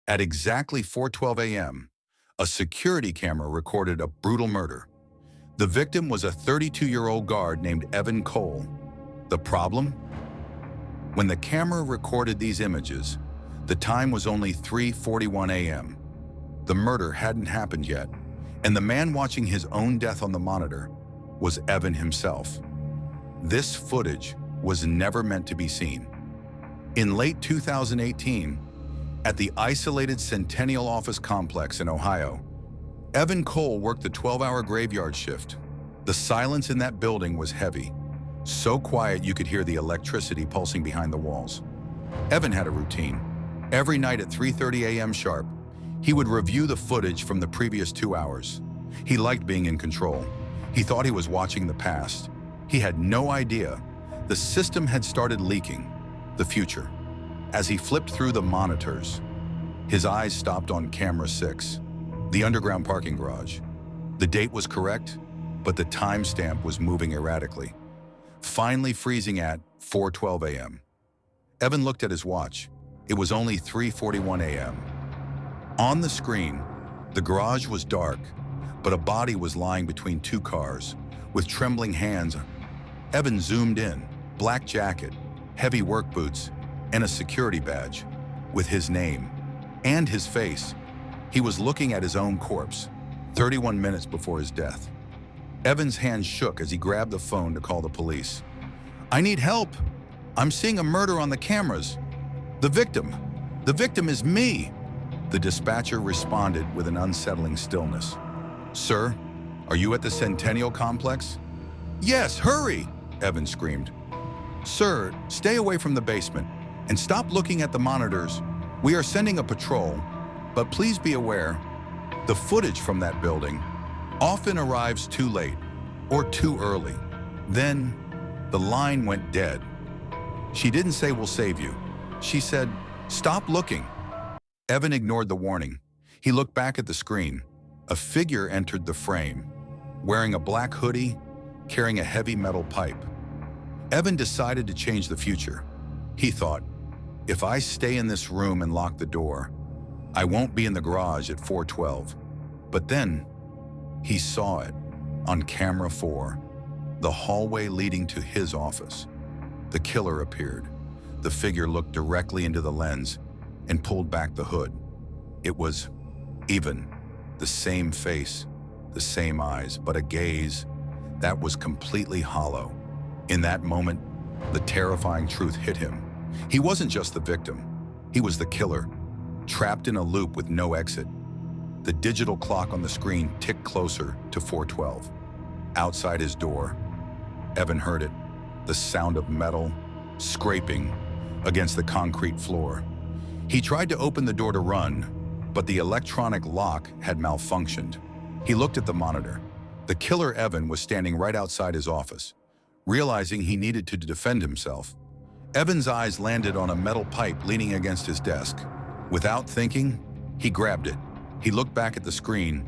At exactly 4:12 a.m., a security camera recorded a brutal murder. The victim was a 32-year-old guard named Evan Cole. The problem? When the camera recorded these images, the time was only 3:41 a.m. The murder hadn't happened yet, and the man watching his own death on the monitor was Evan himself. This footage was never meant to be seen. In late 2018, at the isolated Centennial office complex in Ohio, Evan Cole worked the 12-hour graveyard shift. The silence in that building was heavy, so quiet you could hear the electricity pulsing behind the walls. Evan had a routine. Every night at 3:30 a.m. sharp, he would review the footage from the previous 2 hours. He liked being in control. He thought he was watching the past. He had no idea the system had started leaking the future. As he flipped through the monitors, his eyes stopped on camera 6, the underground parking garage. The date was correct, but the timestamp was moving erratically, finally freezing at 4:12 a.m. Evan looked at his watch. It was only 3:41 a.m. On the screen, the garage was dark, but a body was lying between two cars. With trembling hands, Evan zoomed in, black jacket, heavy work boots, and a security badge with his name and his face. He was looking at his own corpse, 31 minutes before his death. Evan's hands shook as he grabbed the phone to call the police. "I need help. I'm seeing a murder on the cameras. The victim is me." The dispatcher responded with an unsettling stillness. "Sir, are you at the Centennial Complex?" "Yes, hurry!" Evan screamed. "Sir, stay away from the basement and stop looking at the monitors. We are sending a patrol, but please be aware, the footage from that building often arrives too late or too early." Then the line went dead. She didn't say, "We'll save you." She said, "Stop looking." Evan ignored the warning. He looked back at the screen. A figure entered the frame, wearing a black hoodie, carrying a heavy metal pipe. Evan decided to change the future. He thought, if I stay in this room and lock the door, I won't be in the garage at 4:12. But then he saw it on camera 4, the hallway leading to his office. The killer appeared. The figure looked directly into the lens and pulled back the hood. It was even, the same face, the same eyes, but a gaze that was completely hollow. In that moment, the terrifying truth hit him. He wasn't just the victim. He was the killer, trapped in a loop with no exit. The digital clock on the screen ticked closer to 4:12. Outside his door, Evan heard it, the sound of metal scraping against the concrete floor. He tried to open the door to run, but the electronic lock had malfunctioned. He looked at the monitor. The killer Evan was standing right outside his office. Realizing he needed to defend himself, Evan's eyes landed on a metal pipe leaning against his desk. Without thinking, he grabbed it. He looked back at the screen,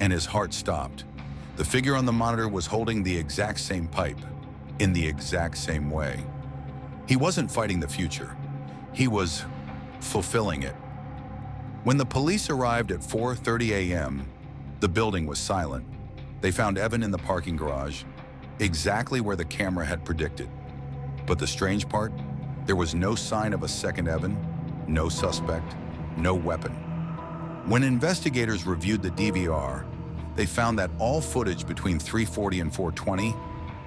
and his heart stopped. The figure on the monitor was holding the exact same pipe, in the exact same way. He wasn't fighting the future. He was fulfilling it. When the police arrived at 4:30 a.m., the building was silent. They found Evan in the parking garage, exactly where the camera had predicted. But the strange part, there was no sign of a second Evan, no suspect, no weapon. When investigators reviewed the DVR, they found that all footage between 3:40 and 4:20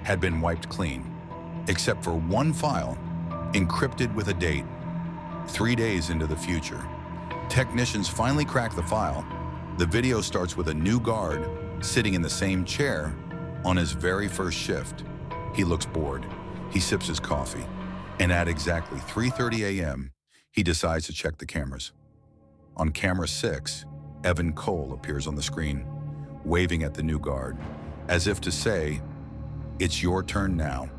had been wiped clean, except for one file, encrypted with a date, 3 days into the future. Technicians finally cracked the file. The video starts with a new guard sitting in the same chair on his very first shift. He looks bored. He sips his coffee. And at exactly 3:30 a.m., he decides to check the cameras. On camera 6, Evan Cole appears on the screen, waving at the new guard, as if to say, "It's your turn now."